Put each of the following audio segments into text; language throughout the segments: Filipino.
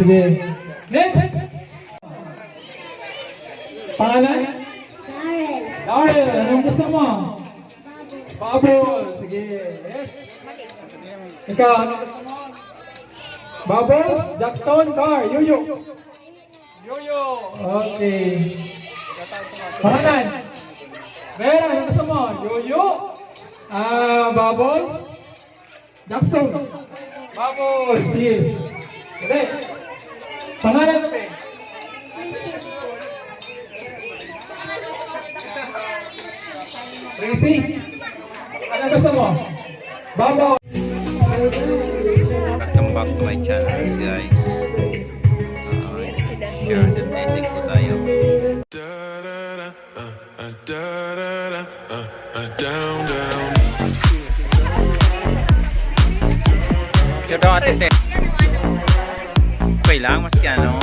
Sige. Next! Pangalan? Darren. Darren, anong gusto mo? Bubble. Sige. Yes. Ikaw, ano gusto mo? Bubbles, Jackson, Car, Yuyo. Yuyo. Okay. Pangalan? Vera, ano gusto mo? Yuyo. Bubbles. Jackson. Bubbles, yes. Sige. Pangalan mo, Ben? Tracy. Ano gusto mo? Bubbles. Welcome back to my channel guys. Share the blessing po tayo. Share daw atin te. Okay lang, mas ano.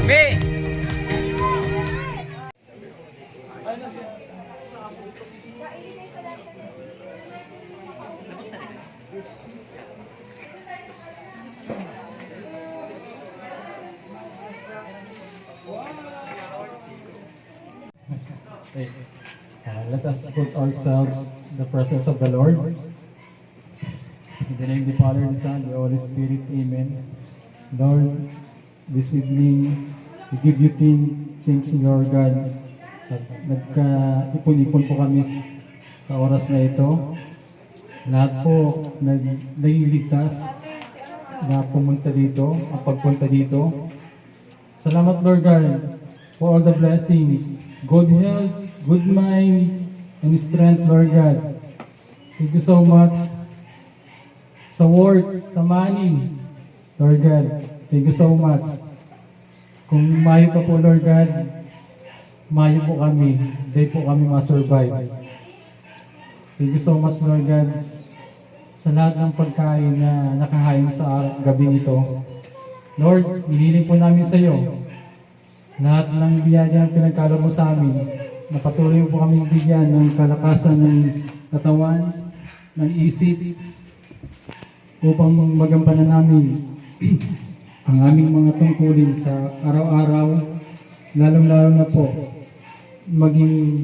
Me. Let us put ourselves in the presence of the Lord. In the name of the Father, the Son, the Holy Spirit. Amen. Lord, this evening, we give you thanks, Lord God. At nagka-ipon-ipon po kami sa oras na ito. Lahat po nagligtas na pumunta dito, ang pagpunta dito. Salamat, Lord God, for all the blessings, good health, good mind, and strength, Lord God. Thank you so much sa work, sa money, Lord God. Thank you so much. Kung mayo pa po, Lord God, mayo po kami. Hindi po kami ma-survive. Thank you so much, Lord God, sa lahat ng pagkain na nakahain sa gabing ito. Lord, hinihiling po namin sa iyo lahat ng biyaya na pinagkaloob mo sa amin, na patuloy po kami bigyan ng kalakasan ng katawan, ng isip, upang magampanan namin ang aming mga tungkulin sa araw-araw, lalong-lalo na po maging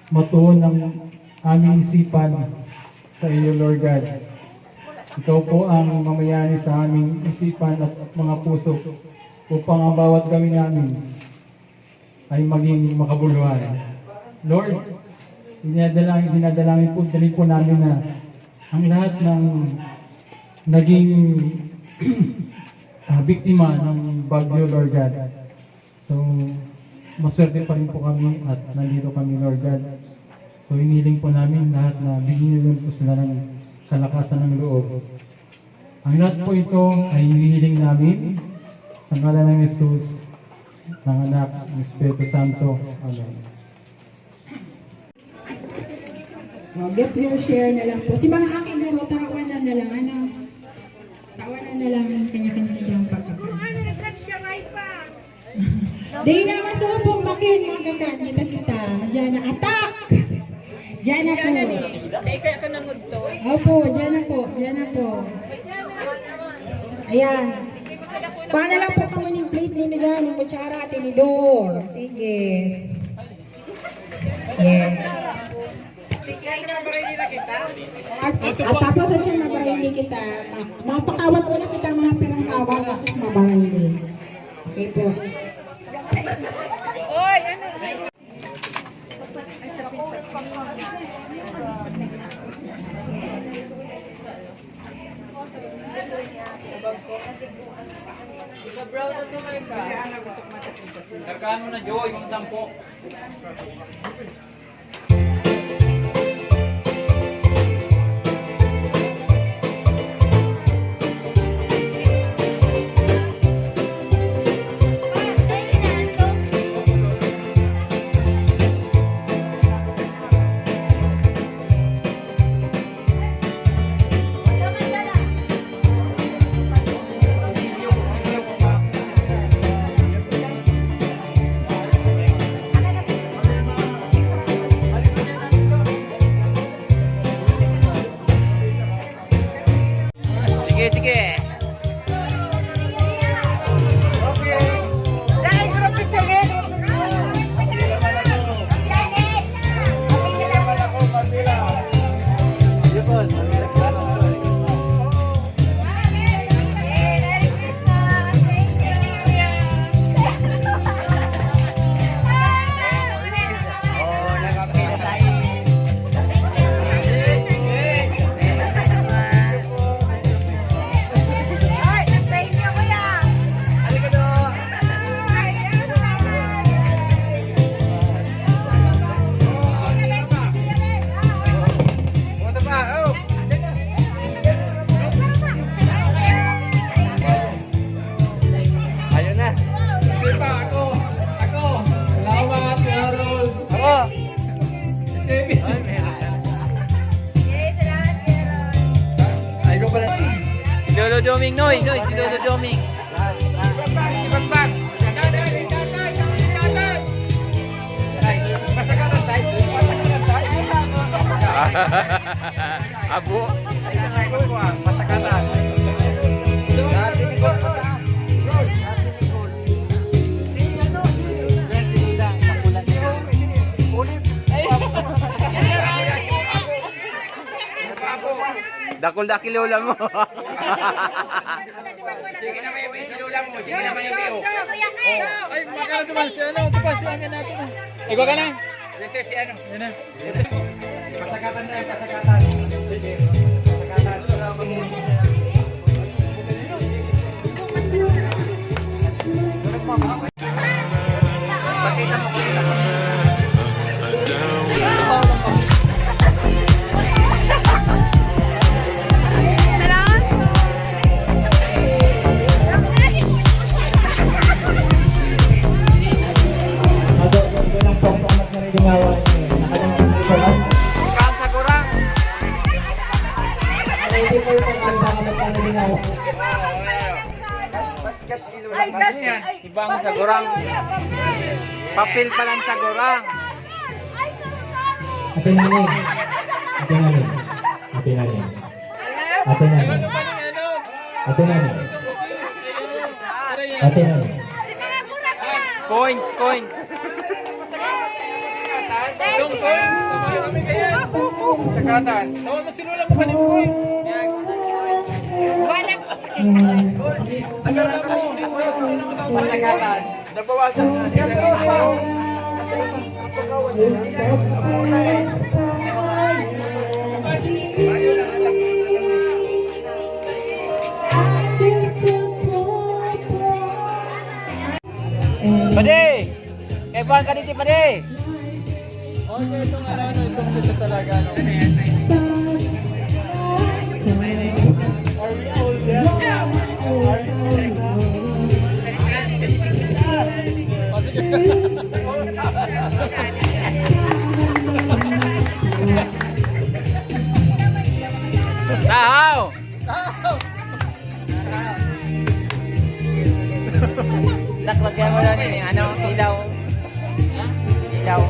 matuon ng aming isipan sa iyo, Lord God. Ikaw po ang mamayani sa aming isipan at mga puso upang ang bawat gawin namin ay maging makabuluhan. Lord, dinadalangin po namin na ang lahat ng naging biktima ng bagyo, Lord God. So, maswerte pa rin po kami at nandito kami, Lord God. So, hinihiling po namin lahat na bigyan niyo po sila ng kalakasan ng loob. Ang lahat po ito ay hinihiling namin sa ngalan ng Jesus, ng Anak, ng Espiritu Santo. Amen. Get your share na lang po. Si mga aking garo, tawanan na lang. Ano? Tawanan na lang kanya-kanya nilang pagkakan. Di na masubog makin mga kakan. Kita-kita. Diyan na attack! Diyan na po. Kaya ka nangod to. Opo, diyan na po. Diyan na po. Ayan. Paano na lang po kamo ng plate ni Nigan, ng kutsara, tinidor. Sige. Yeah. At tapos at siya mabarayli kita. Mapakawat ko na kita mga pirangkawat tapos mabarayli. Okay po. Oy, ano? Brown na tumay ka. Karkaan mo na, Joy, mga 10. baby. Ay, ko pala. Si Lolo Doming, Noy, si Lolo Doming. Abo. Dakol-dakil lola mo. Sige na may si Lola mo. Sige na may bio. Ay, magkano naman si ano? Ito pa si angin natin. Ikaw ka lang. Dito si ano. Yan na. Pasakatan na yung pasakatan. Sige. Pasakatan. Pakita mo kung Ibang sa gurang. Ibang sa gurang. Papel pa lang sa gurang. Ate Nani. Ate Nani. Ate Nani. Ate Nani. Ate Nani. Ate Nani. Coins, coins. Yung coins. Tama kami kaya. Pasakatan. Tawag mo si Lola mo kanil coins. Pasakatan. Nabawasan na. Pade! Kay Juan ka dito, Pade! Okay, itong ano, itong dito talaga. Are we old yet? Are we old? Tahaw! Naklagyan mo lang yun, ano, ilaw. Ilaw.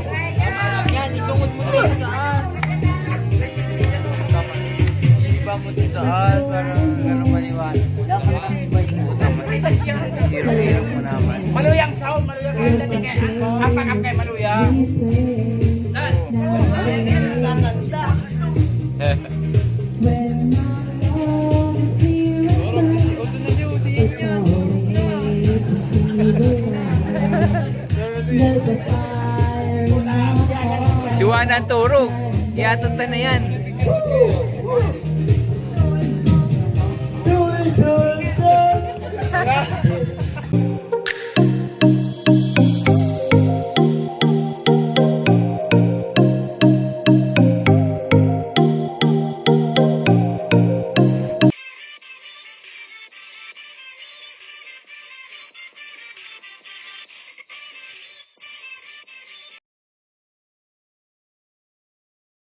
Yan, itungod mo dito sa taas. Iba mo dito sa taas, para gano'ng maliwanag. Hiro-hiro mo naman. Maluyang sound, maluyang sound. Apakap kay maluyang. Duwa ng turog. Iatod na yan.